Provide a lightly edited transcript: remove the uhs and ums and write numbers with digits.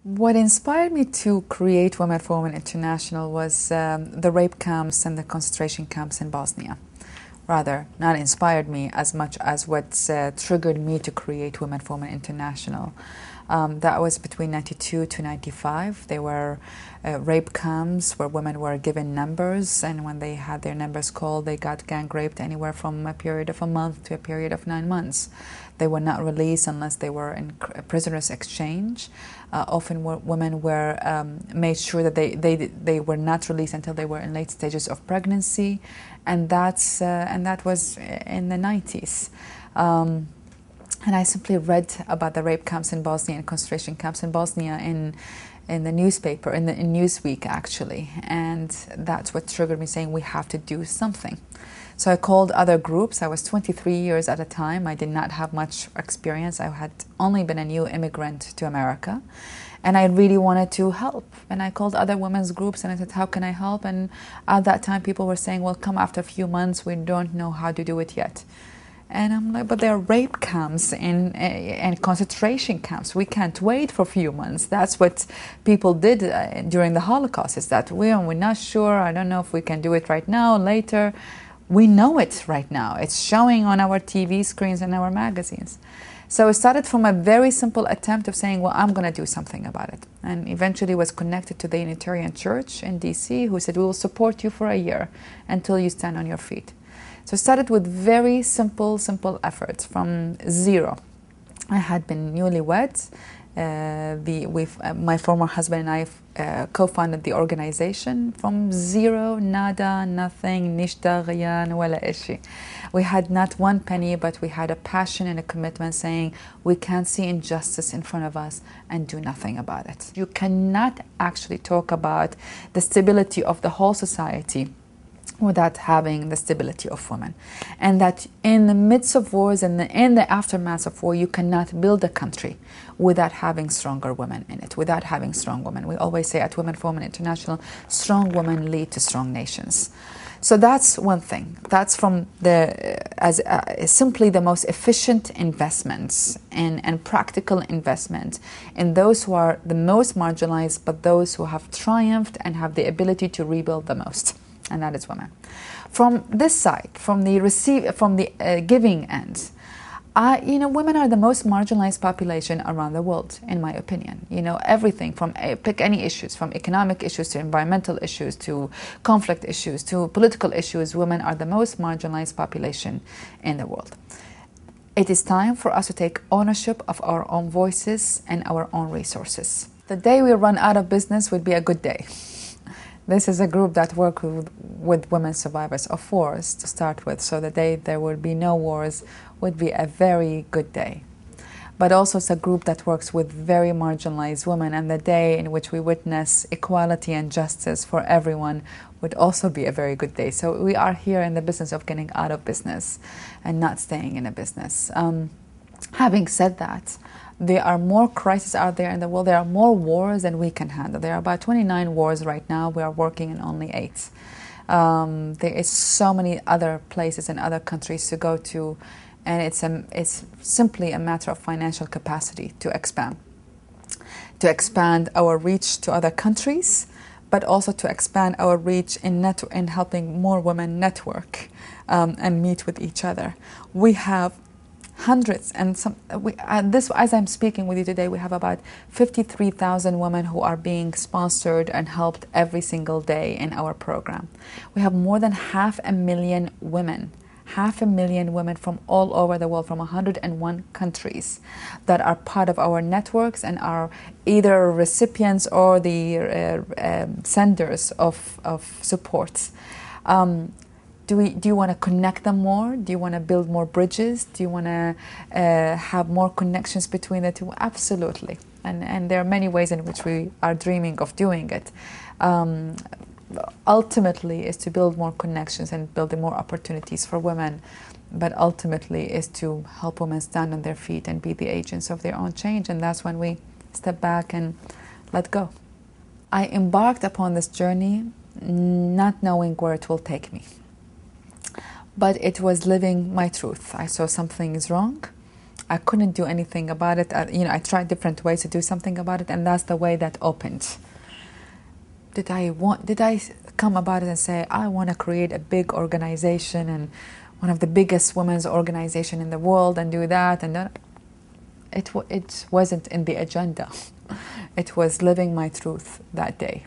What inspired me to create Women for Women International was the rape camps and the concentration camps in Bosnia. Rather, not inspired me as much as what triggered me to create Women for Women International. That was between 92 to 95. They were rape camps where women were given numbers, and when they had their numbers called, they got gang raped anywhere from a period of a month to a period of 9 months. They were not released unless they were in prisoners exchange. Often women were made sure that they were not released until they were in late stages of pregnancy, and that was in the 90s. And I simply read about the rape camps in Bosnia and concentration camps in Bosnia in the newspaper, in Newsweek actually, and that's what triggered me saying we have to do something. So I called other groups. I was 23 years at a time. I did not have much experience. I had only been a new immigrant to America, and I really wanted to help. And I called other women's groups and I said, how can I help? And at that time people were saying, well, come after a few months. We don't know how to do it yet. And I'm like, but there are rape camps and concentration camps. We can't wait for a few months. That's what people did during the Holocaust, is that we're not sure. I don't know if we can do it right now, later. We know it right now. It's showing on our TV screens and our magazines. So it started from a very simple attempt of saying, well, I'm going to do something about it. And eventually was connected to the Unitarian Church in DC, who said, we will support you for a year until you stand on your feet. So I started with very simple efforts from zero. I had been newlywed. My former husband and I co-founded the organization from zero, nada, nothing, nishta, ghiyan, wala ishi. We had not one penny, but we had a passion and a commitment saying we can't see injustice in front of us and do nothing about it. You cannot actually talk about the stability of the whole society without having the stability of women. And that in the midst of wars and in the aftermath of war, you cannot build a country without having stronger women in it, without having strong women. We always say at Women for Women International, strong women lead to strong nations. So that's one thing. That's from simply the most efficient investments and practical investment in those who are the most marginalized, but those who have triumphed and have the ability to rebuild the most. And that is women. From this side, from the giving end, women are the most marginalized population around the world, in my opinion. Everything from pick any issues, from economic issues to environmental issues to conflict issues to political issues. Women are the most marginalized population in the world. It is time for us to take ownership of our own voices and our own resources. The day we run out of business would be a good day. This is a group that works with women survivors of wars to start with, so the day there will be no wars would be a very good day. But also it's a group that works with very marginalized women, and the day in which we witness equality and justice for everyone would also be a very good day. So we are here in the business of getting out of business and not staying in a business. Having said that, there are more crises out there in the world. There are more wars than we can handle. There are about 29 wars right now. We are working in only 8. There is so many other places and other countries to go to, and it's simply a matter of financial capacity to expand our reach to other countries, but also to expand our reach in helping more women network and meet with each other. We have hundreds, and as I'm speaking with you today, we have about 53,000 women who are being sponsored and helped every single day in our program. We have more than 500,000 women from all over the world, from 101 countries, that are part of our networks and are either recipients or the senders of support. Do you want to connect them more? Do you want to build more bridges? Do you want to have more connections between the two? Absolutely. And there are many ways in which we are dreaming of doing it. Ultimately is to build more connections and build more opportunities for women, but ultimately is to help women stand on their feet and be the agents of their own change. And that's when we step back and let go. I embarked upon this journey not knowing where it will take me. But it was living my truth. I saw something is wrong. I couldn't do anything about it. I tried different ways to do something about it, and that's the way that opened. Did I come about it and say, I want to create a big organization and one of the biggest women's organization in the world and do that? And then it wasn't in the agenda. It was living my truth that day.